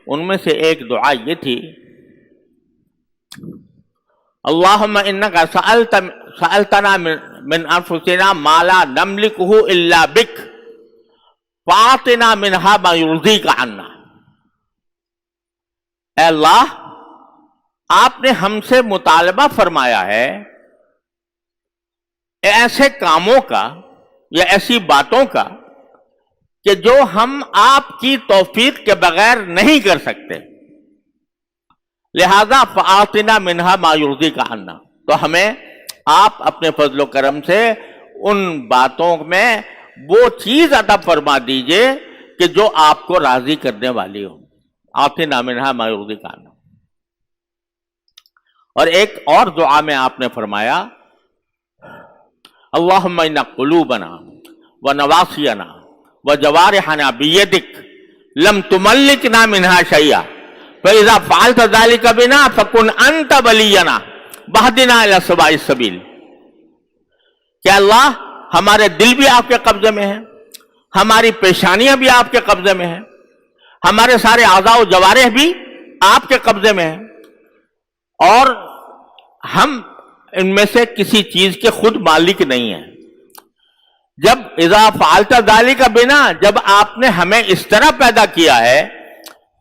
ان میں سے ایک دعا یہ تھی، اللہم انکا سألتنا من انفسنا ما لا نملکہ الا بک فاعطنا منہا ما یرضیک عنا۔ اے اللہ، آپ نے ہم سے مطالبہ فرمایا ہے ایسے کاموں کا یا ایسی باتوں کا کہ جو ہم آپ کی توفیق کے بغیر نہیں کر سکتے، لہذا فآتنا منہا ما یرضیک عنا، تو ہمیں آپ اپنے فضل و کرم سے ان باتوں میں وہ چیز عطا فرما دیجئے کہ جو آپ کو راضی کرنے والی ہو۔ آتنا منہا ما یرضیک عنا۔ اور ایک اور دعا میں آپ نے فرمایا، اللہم ان قلوبنا ونواسینا وجوارحنا بیدک لم تملکنا منہا شیئا فاذا فعلت ذلک بنا فکن انت ولینا واہدنا الی سواء السبیل۔ کہ اللہ، ہمارے دل بھی آپ کے قبضے میں ہیں، ہماری پیشانیاں بھی آپ کے قبضے میں ہیں، ہمارے سارے اعضاء و جوارح بھی آپ کے قبضے میں ہیں، اور ہم ان میں سے کسی چیز کے خود مالک نہیں ہیں۔ جب اذا فعلت ذلک بنا، جب آپ نے ہمیں اس طرح پیدا کیا ہے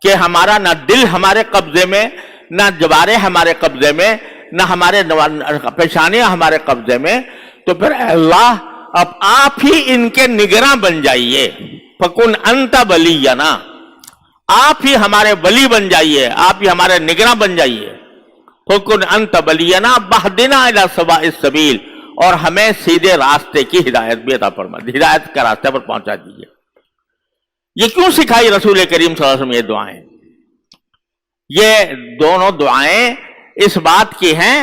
کہ ہمارا نہ دل ہمارے قبضے میں، نہ جوارح ہمارے قبضے میں، نہ ہمارے پیشانیاں ہمارے قبضے میں، تو پھر اے اللہ اب آپ ہی ان کے نگراں بن جائیے۔ فکن انت ولینا، آپ ہی ہمارے ولی بن جائیے، آپ ہی ہمارے نگراں بن جائیے۔ فکن انت ولینا واہدنا الی سواء السبیل، اور ہمیں سیدھے راستے کی ہدایت بھی عطا فرما، ہدایت کا راستے پر پہنچا دیجیے۔ یہ کیوں سکھائی رسول کریم صلی اللہ علیہ وسلم یہ دعائیں؟ یہ دونوں دعائیں اس بات کی ہیں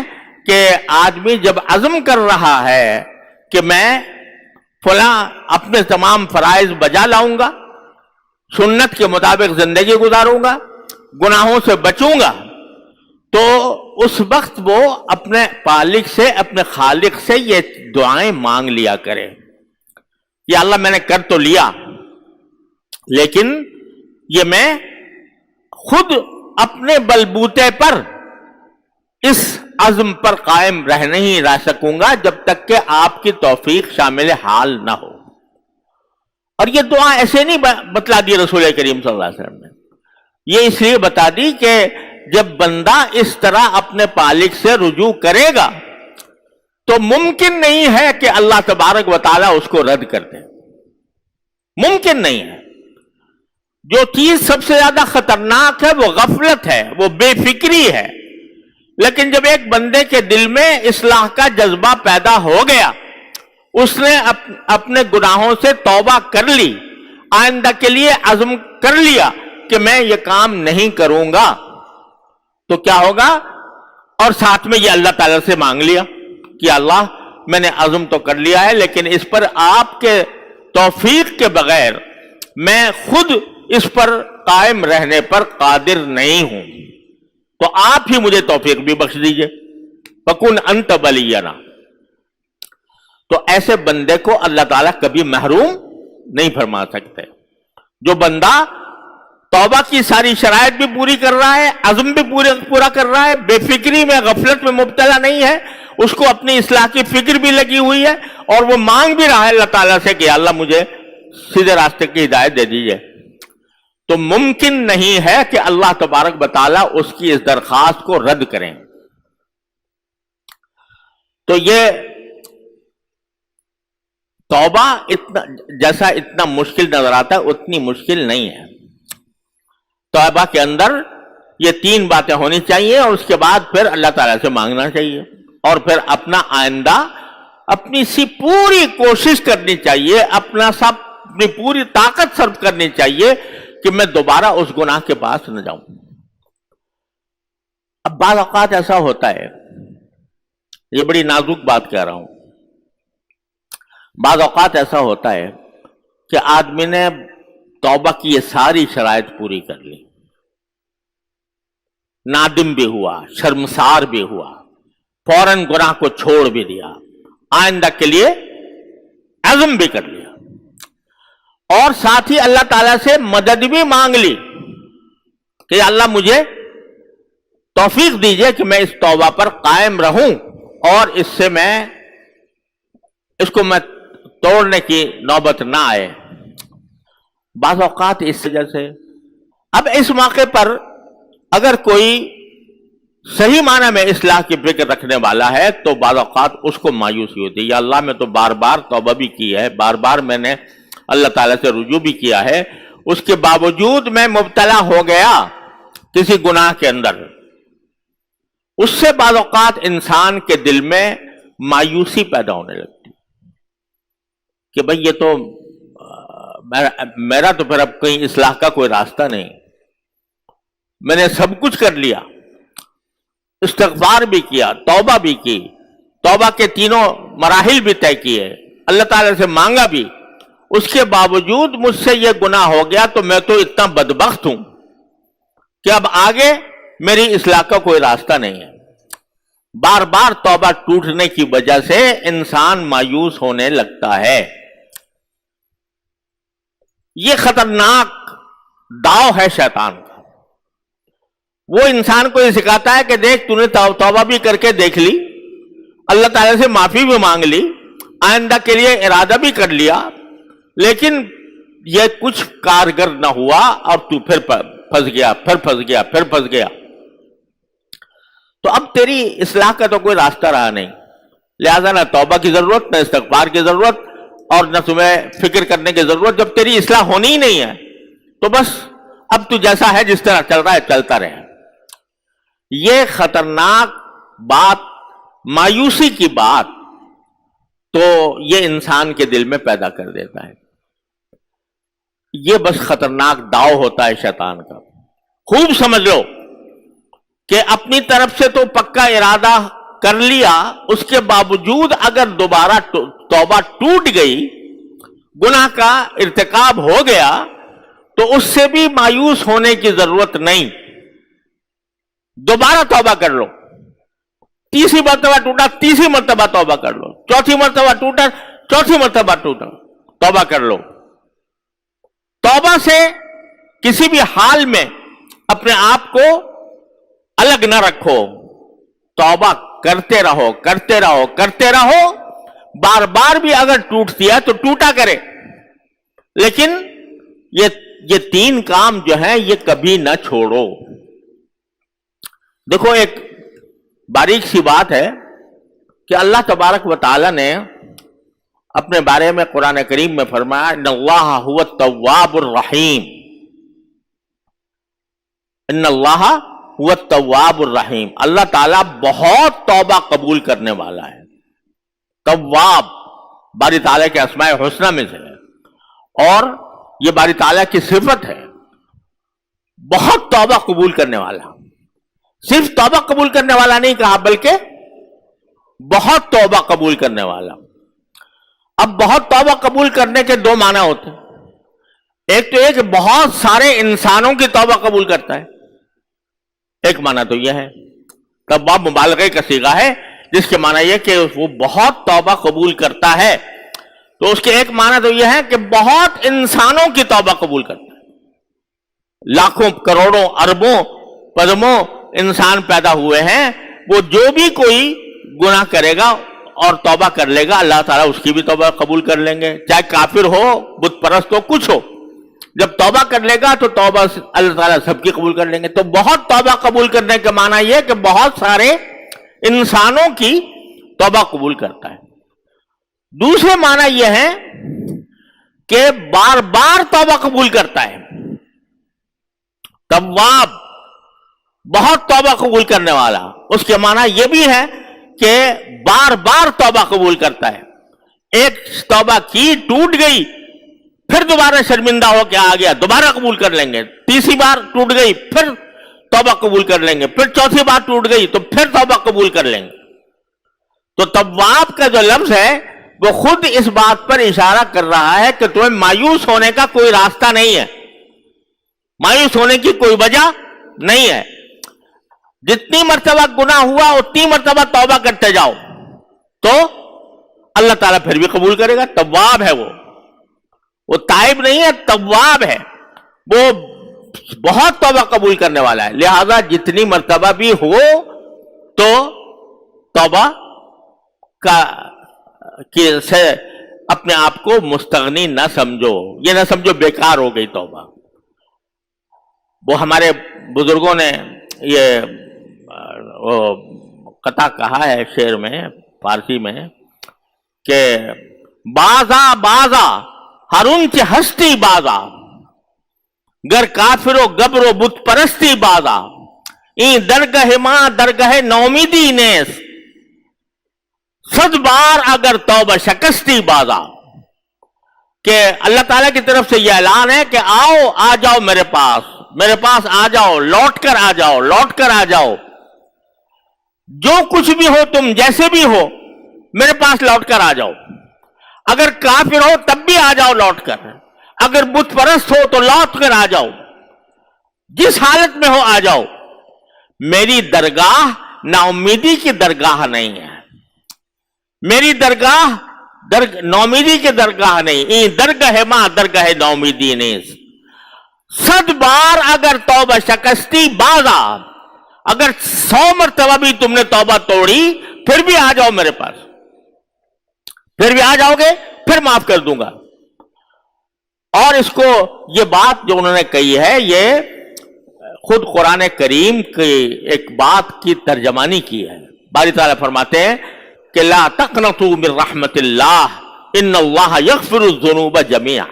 کہ آدمی جب عزم کر رہا ہے کہ میں فلاں اپنے تمام فرائض بجا لاؤں گا، سنت کے مطابق زندگی گزاروں گا، گناہوں سے بچوں گا، تو اس وقت وہ اپنے پالک سے، اپنے خالق سے یہ دعائیں مانگ لیا کرے کہ اللہ میں نے کر تو لیا، لیکن یہ میں خود اپنے بلبوتے پر اس عزم پر قائم نہیں رہ سکوں گا جب تک کہ آپ کی توفیق شامل حال نہ ہو۔ اور یہ دعا ایسے نہیں بتلا دی رسول کریم صلی اللہ علیہ وسلم نے، یہ اس لیے بتا دی کہ جب بندہ اس طرح اپنے پالک سے رجوع کرے گا تو ممکن نہیں ہے کہ اللہ تبارک و تعالیٰ اس کو رد کر دے، ممکن نہیں ہے۔ جو چیز سب سے زیادہ خطرناک ہے وہ غفلت ہے، وہ بے فکری ہے، لیکن جب ایک بندے کے دل میں اصلاح کا جذبہ پیدا ہو گیا، اس نے اپنے گناہوں سے توبہ کر لی، آئندہ کے لیے عزم کر لیا کہ میں یہ کام نہیں کروں گا، تو کیا ہوگا؟ اور ساتھ میں یہ اللہ تعالیٰ سے مانگ لیا کہ اللہ میں نے عزم تو کر لیا ہے، لیکن اس پر آپ کے توفیق کے بغیر میں خود اس پر قائم رہنے پر قادر نہیں ہوں، تو آپ ہی مجھے توفیق بھی بخش دیجئے۔ فکن انت ولینا۔ تو ایسے بندے کو اللہ تعالیٰ کبھی محروم نہیں فرما سکتے۔ جو بندہ توبہ کی ساری شرائط بھی پوری کر رہا ہے، عزم بھی پورا کر رہا ہے، بے فکری میں، غفلت میں مبتلا نہیں ہے، اس کو اپنی اصلاح کی فکر بھی لگی ہوئی ہے، اور وہ مانگ بھی رہا ہے اللہ تعالیٰ سے کہ اللہ مجھے سیدھے راستے کی ہدایت دے دیجئے، تو ممکن نہیں ہے کہ اللہ تبارک و تعالیٰ اس کی اس درخواست کو رد کریں۔ تو یہ توبہ اتنا مشکل نظر آتا ہے، اتنی مشکل نہیں ہے۔ توبہ کے اندر یہ تین باتیں ہونی چاہیے، اور اس کے بعد پھر اللہ تعالیٰ سے مانگنا چاہیے، اور پھر اپنا آئندہ اپنی سی پوری کوشش کرنی چاہیے، اپنی پوری طاقت صرف کرنی چاہیے کہ میں دوبارہ اس گناہ کے پاس نہ جاؤں۔ اب بعض اوقات ایسا ہوتا ہے، یہ بڑی نازک بات کہہ رہا ہوں، بعض اوقات ایسا ہوتا ہے کہ آدمی نے توبہ کی یہ ساری شرائط پوری کر لی، نادم بھی ہوا، شرمسار بھی ہوا، فوراً گناہ کو چھوڑ بھی دیا، آئندہ کے لیے عزم بھی کر لیا، اور ساتھ ہی اللہ تعالیٰ سے مدد بھی مانگ لی کہ یا اللہ مجھے توفیق دیجئے کہ میں اس توبہ پر قائم رہوں اور اس کو میں توڑنے کی نوبت نہ آئے. بعض اوقات اس وجہ سے اب اس موقع پر اگر کوئی صحیح معنی میں اصلاح کی فکر رکھنے والا ہے تو بعض اوقات اس کو مایوسی ہوتی ہے. یا اللہ میں تو بار بار توبہ بھی کی ہے, بار بار میں نے اللہ تعالیٰ سے رجوع بھی کیا ہے, اس کے باوجود میں مبتلا ہو گیا کسی گناہ کے اندر. اس سے بعض اوقات انسان کے دل میں مایوسی پیدا ہونے لگتی کہ بھئی یہ تو میرا تو پھر اب کہیں اصلاح کا کوئی راستہ نہیں, میں نے سب کچھ کر لیا, استغفار بھی کیا, توبہ بھی کی, توبہ کے تینوں مراحل بھی طے کیے, اللہ تعالیٰ سے مانگا بھی, اس کے باوجود مجھ سے یہ گناہ ہو گیا تو میں تو اتنا بدبخت ہوں کہ اب آگے میری اصلاح کا کوئی راستہ نہیں ہے. بار بار توبہ ٹوٹنے کی وجہ سے انسان مایوس ہونے لگتا ہے. یہ خطرناک داؤ ہے شیطان کا. وہ انسان کو یہ سکھاتا ہے کہ دیکھ تو نے توبہ بھی کر کے دیکھ لی, اللہ تعالیٰ سے معافی بھی مانگ لی, آئندہ کے لیے ارادہ بھی کر لیا, لیکن یہ کچھ کارگر نہ ہوا اور تو پھر پھنس گیا. تو اب تیری اصلاح کا تو کوئی راستہ رہا نہیں, لہذا نہ توبہ کی ضرورت, نہ استغفار کی ضرورت, اور نہ تمہیں فکر کرنے کی ضرورت. جب تیری اصلاح ہونی ہی نہیں ہے تو بس اب تو جیسا ہے جس طرح چل رہا ہے چلتا رہے. یہ خطرناک بات, مایوسی کی بات تو یہ انسان کے دل میں پیدا کر دیتا ہے. یہ بس خطرناک داؤ ہوتا ہے شیطان کا. خوب سمجھ لو کہ اپنی طرف سے تو پکا ارادہ کر لیا, اس کے باوجود اگر دوبارہ توبہ ٹوٹ گئی, گناہ کا ارتکاب ہو گیا, تو اس سے بھی مایوس ہونے کی ضرورت نہیں. دوبارہ توبہ کر لو, تیسری مرتبہ ٹوٹا تیسری مرتبہ توبہ کر لو, چوتھی مرتبہ ٹوٹا چوتھی مرتبہ ٹوٹا توبہ کر لو. توبہ سے کسی بھی حال میں اپنے آپ کو الگ نہ رکھو, توبہ کرتے رہو کرتے رہو کرتے رہو. بار بار بھی اگر ٹوٹتی ہے تو ٹوٹا کرے, لیکن یہ تین کام جو ہیں یہ کبھی نہ چھوڑو. دیکھو ایک باریک سی بات ہے کہ اللہ تبارک و تعالی نے اپنے بارے میں قرآن کریم میں فرمایا ان اللہ هو التواب الرحیم, ان اللہ هو التواب الرحیم. اللہ تعالیٰ بہت توبہ قبول کرنے والا ہے. تواب باری تعالیٰ کے اسماء حسنہ میں سے ہے, اور یہ باری تعالیٰ کی صفت ہے, بہت توبہ قبول کرنے والا. صرف توبہ قبول کرنے والا نہیں کہا, بلکہ بہت توبہ قبول کرنے والا. اب بہت توبہ قبول کرنے کے دو معنی ہوتے ہیں. ایک تو یہ کہ بہت سارے انسانوں کی توبہ قبول کرتا ہے, ایک معنی تو یہ ہے. تواب مبالغے کا صیغہ ہے جس کے معنی یہ کہ وہ بہت توبہ قبول کرتا ہے. تو اس کے ایک معنی تو یہ ہے کہ بہت انسانوں کی توبہ قبول کرتا ہے. لاکھوں کروڑوں اربوں پدموں انسان پیدا ہوئے ہیں, وہ جو بھی کوئی گناہ کرے گا اور توبہ کر لے گا, اللہ تعالیٰ اس کی بھی توبہ قبول کر لیں گے, چاہے کافر ہو, بت پرست ہو, کچھ ہو. جب توبہ کر لے گا تو توبہ اللہ تعالیٰ سب کی قبول کر لیں گے. تو بہت توبہ قبول کرنے کا معنی یہ کہ بہت سارے انسانوں کی توبہ قبول کرتا ہے. دوسرے معنی یہ ہے کہ بار بار توبہ قبول کرتا ہے. تواب بہت توبہ قبول کرنے والا, اس کے معنی یہ بھی ہے کہ بار بار توبہ قبول کرتا ہے. ایک توبہ کی, ٹوٹ گئی, پھر دوبارہ شرمندہ ہو کے آ گیا, دوبارہ قبول کر لیں گے. تیسری بار ٹوٹ گئی, پھر توبہ قبول کر لیں گے. پھر چوتھی بار ٹوٹ گئی تو پھر توبہ قبول کر لیں گے. تو تواب کا جو لفظ ہے وہ خود اس بات پر اشارہ کر رہا ہے کہ تمہیں مایوس ہونے کا کوئی راستہ نہیں ہے, مایوس ہونے کی کوئی وجہ نہیں ہے. جتنی مرتبہ گناہ ہوا اتنی مرتبہ توبہ کرتے جاؤ تو اللہ تعالیٰ پھر بھی قبول کرے گا. تواب ہے وہ تائب نہیں ہے, تواب ہے. وہ بہت توبہ قبول کرنے والا ہے. لہذا جتنی مرتبہ بھی ہو تو توبہ سے اپنے آپ کو مستغنی نہ سمجھو. یہ نہ سمجھو بیکار ہو گئی توبہ. وہ ہمارے بزرگوں نے یہ قطع کہا ہے شعر میں فارسی میں کہ بازا بازا ہر ان سے ہستی بازا گر کافر و گبر و بت پرستی بازا این درگہ ماں درگہ نومیدی نیس صد بار اگر توبہ شکستی بازا. کہ اللہ تعالیٰ کی طرف سے یہ اعلان ہے کہ آؤ آ جاؤ میرے پاس آ جاؤ, لوٹ کر آ جاؤ, لوٹ کر آ جاؤ. جو کچھ بھی ہو تم جیسے بھی ہو میرے پاس لوٹ کر آ جاؤ. اگر کافر ہو تب بھی آ جاؤ لوٹ کر, اگر بت پرست ہو تو لوٹ کر آ جاؤ, جس حالت میں ہو آ جاؤ. میری درگاہ نا امیدی کی درگاہ نہیں ہے, میری درگاہ نومیدی کی درگاہ نہیں. این درگاہ ماں درگاہ نومیدی نیز صد بار اگر توبہ شکستی بازا, اگر 100 مرتبہ بھی تم نے توبہ توڑی پھر بھی آ جاؤ میرے پاس, پھر بھی آ جاؤ گے, پھر معاف کر دوں گا. اور اس کو یہ بات جو انہوں نے کہی ہے یہ خود قرآن کریم کی ایک بات کی ترجمانی کی ہے. باری تعالیٰ فرماتے ہیں کہ لا تقنطوا من رحمت اللہ ان اللہ یغفر الذنوب جميعا,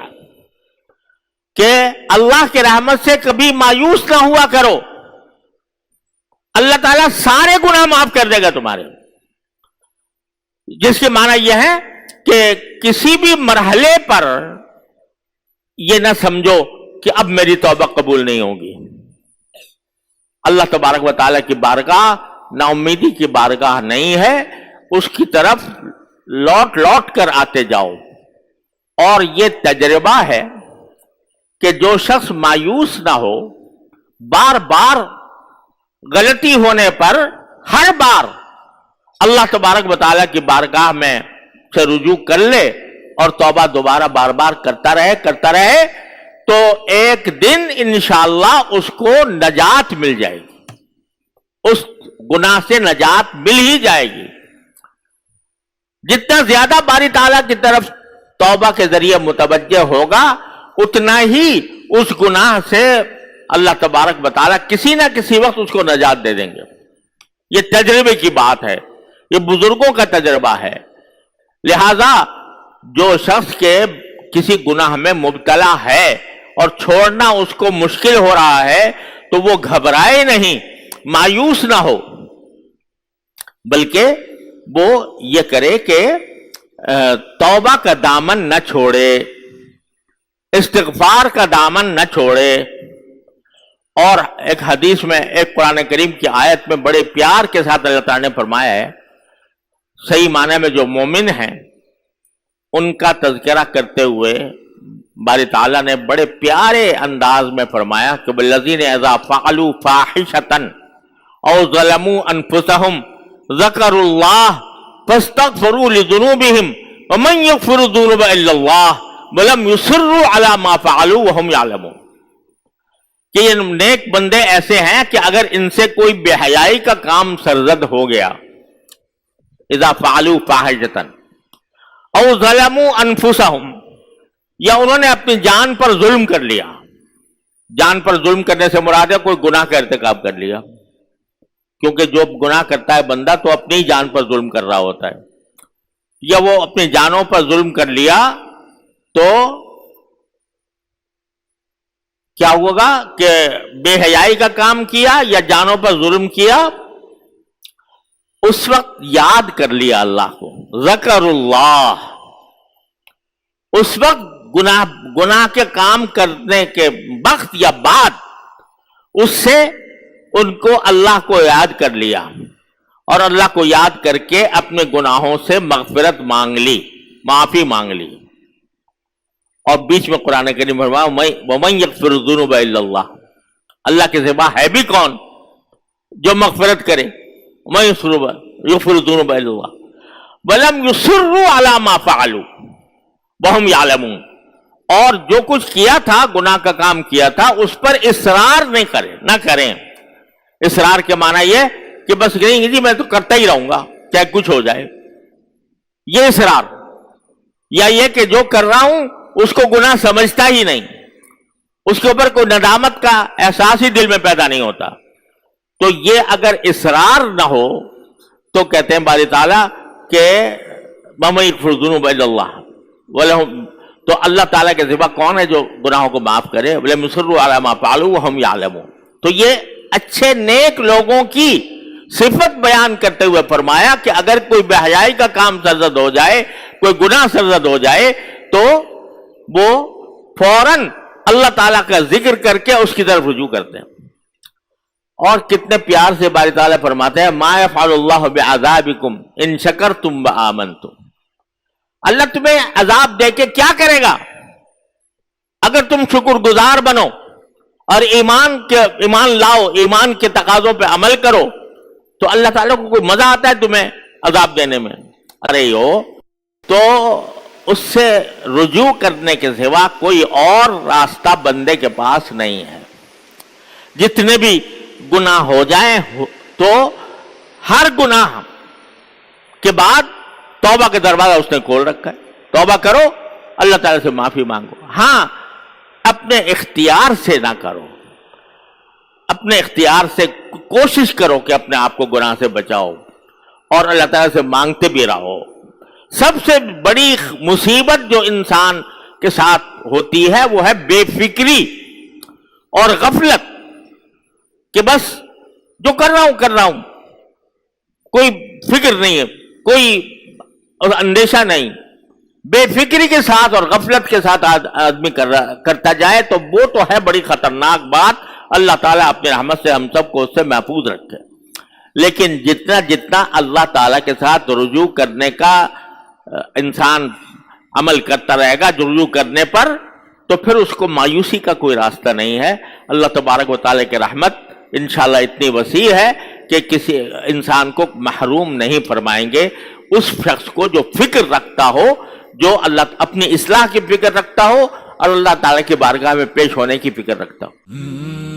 کہ اللہ کی رحمت سے کبھی مایوس نہ ہوا کرو, اللہ تعالیٰ سارے گناہ معاف کر دے گا تمہارے. جس کے معنی یہ ہے کہ کسی بھی مرحلے پر یہ نہ سمجھو کہ اب میری توبہ قبول نہیں ہوگی. اللہ تبارک و تعالیٰ کی بارگاہ نا امیدی کی بارگاہ نہیں ہے, اس کی طرف لوٹ لوٹ کر آتے جاؤ. اور یہ تجربہ ہے کہ جو شخص مایوس نہ ہو, بار بار غلطی ہونے پر ہر بار اللہ تبارک و تعالیٰ کی بارگاہ میں سے رجوع کر لے اور توبہ دوبارہ بار بار کرتا رہے تو ایک دن انشاءاللہ اس کو نجات مل جائے گی, اس گناہ سے نجات مل ہی جائے گی. جتنا زیادہ باری تعالیٰ کی طرف توبہ کے ذریعے متوجہ ہوگا اتنا ہی اس گناہ سے اللہ تبارک و تعالیٰ کسی نہ کسی وقت اس کو نجات دے دیں گے. یہ تجربے کی بات ہے, یہ بزرگوں کا تجربہ ہے. لہذا جو شخص کے کسی گناہ میں مبتلا ہے اور چھوڑنا اس کو مشکل ہو رہا ہے تو وہ گھبرائے نہیں, مایوس نہ ہو, بلکہ وہ یہ کرے کہ توبہ کا دامن نہ چھوڑے, استغفار کا دامن نہ چھوڑے. اور ایک حدیث میں, ایک قرآن کریم کی آیت میں بڑے پیار کے ساتھ اللہ تعالیٰ نے فرمایا ہے, صحیح معنی میں جو مومن ہیں ان کا تذکرہ کرتے ہوئے باری تعالیٰ نے بڑے پیارے انداز میں فرمایا کہ والذین اذا فعلوا فاحشۃ او ظلموا انفسهم ذکروا اللہ فاستغفروا لذنوبهم ومن یغفر الذنوب الا اللہ ولم یصروا علی ما فعلوا وهم یعلمون. کہ یہ نیک بندے ایسے ہیں کہ اگر ان سے کوئی بے حیائی کا کام سرزد ہو گیا, اذا فعلوا فاحشۃ او ظلموا انفسهم, یا انہوں نے اپنی جان پر ظلم کر لیا. جان پر ظلم کرنے سے مراد ہے کوئی گناہ کا ارتکاب کر لیا, کیونکہ جو گناہ کرتا ہے بندہ تو اپنی ہی جان پر ظلم کر رہا ہوتا ہے. یا وہ اپنی جانوں پر ظلم کر لیا تو کیا ہوگا کہ بے حیائی کا کام کیا یا جانوں پر ظلم کیا, اس وقت یاد کر لیا اللہ کو, ذکر اللہ, اس وقت گناہ کے کام کرنے کے وقت یا بعد اس سے ان کو اللہ کو یاد کر لیا اور اللہ کو یاد کر کے اپنے گناہوں سے مغفرت مانگ لی, معافی مانگ لی. اور بیچ میں قرآن کریم فرمایا وَمَن يَغْفِرُ الذُّنُوبَ إِلَّا اللَّهُ, اللہ کے سوا ہے بھی کون جو مغفرت کرے. وَمَن يَغْفِرُ الذُّنُوبَ إِلَّا اللَّهُ وَلَمْ يُصِرُّوا عَلَى مَا فَعَلُوا وَهُمْ يَعْلَمُونَ. اور جو کچھ کیا تھا، گناہ کا کام کیا تھا، اس پر اصرار نہ کریں. اصرار کے معنی یہ کہ بس نہیں جی میں تو کرتا ہی رہوں گا چاہے کچھ ہو جائے، یہ اصرار. یا یہ کہ جو کر رہا ہوں اس کو گناہ سمجھتا ہی نہیں، اس کے اوپر کوئی ندامت کا احساس ہی دل میں پیدا نہیں ہوتا. تو یہ اگر اصرار نہ ہو تو کہتے ہیں باری تعالیٰ کہ وَمَن يَغْفِرُ الذُّنُوبَ إِلَّا اللَّهُ وَلَهُمْ، تو اللہ تعالیٰ کے سوا کون ہے جو گناہوں کو معاف کرے؟ وَلَمْ يُصِرُّوا عَلَىٰ مَا فَعَلُوا وَهُمْ يَعْلَمُونَ. تو یہ اچھے نیک لوگوں کی صفت بیان کرتے ہوئے فرمایا کہ اگر کوئی بے حیائی کا کام سرزد ہو جائے، کوئی گناہ سرزد ہو جائے، تو وہ فوراً اللہ تعالیٰ کا ذکر کر کے اس کی طرف رجوع کرتے ہیں. اور کتنے پیار سے باری تعالیٰ فرماتے ہیں مَا يَفْعَلُ اللَّهُ بِعَذَابِكُمْ إِن شَكَرْتُمْ وَآمَنْتُمْ. اللہ تمہیں عذاب دے کے کیا کرے گا اگر تم شکر گزار بنو اور ایمان لاؤ، ایمان کے تقاضوں پہ عمل کرو. تو اللہ تعالیٰ کو کوئی مزہ آتا ہے تمہیں عذاب دینے میں؟ ارے تو اس سے رجوع کرنے کے سوا کوئی اور راستہ بندے کے پاس نہیں ہے. جتنے بھی گناہ ہو جائیں تو ہر گناہ کے بعد توبہ کا دروازہ اس نے کھول رکھا ہے. توبہ کرو، اللہ تعالیٰ سے معافی مانگو. ہاں اپنے اختیار سے نہ کرو، اپنے اختیار سے کوشش کرو کہ اپنے آپ کو گناہ سے بچاؤ اور اللہ تعالیٰ سے مانگتے بھی رہو. سب سے بڑی مصیبت جو انسان کے ساتھ ہوتی ہے وہ ہے بے فکری اور غفلت، کہ بس جو کر رہا ہوں کوئی فکر نہیں ہے، کوئی اندیشہ نہیں. بے فکری کے ساتھ اور غفلت کے ساتھ آدمی کرتا جائے تو وہ تو ہے بڑی خطرناک بات. اللہ تعالیٰ اپنی رحمت سے ہم سب کو اس سے محفوظ رکھے. لیکن جتنا اللہ تعالیٰ کے ساتھ رجوع کرنے کا انسان عمل کرتا رہے گا، رجوع کرنے پر، تو پھر اس کو مایوسی کا کوئی راستہ نہیں ہے. اللہ تبارک و تعالیٰ کی رحمت انشاءاللہ اتنی وسیع ہے کہ کسی انسان کو محروم نہیں فرمائیں گے. اس شخص کو جو فکر رکھتا ہو، جو اللہ اپنی اصلاح کی فکر رکھتا ہو اور اللہ تعالیٰ کی بارگاہ میں پیش ہونے کی فکر رکھتا ہو.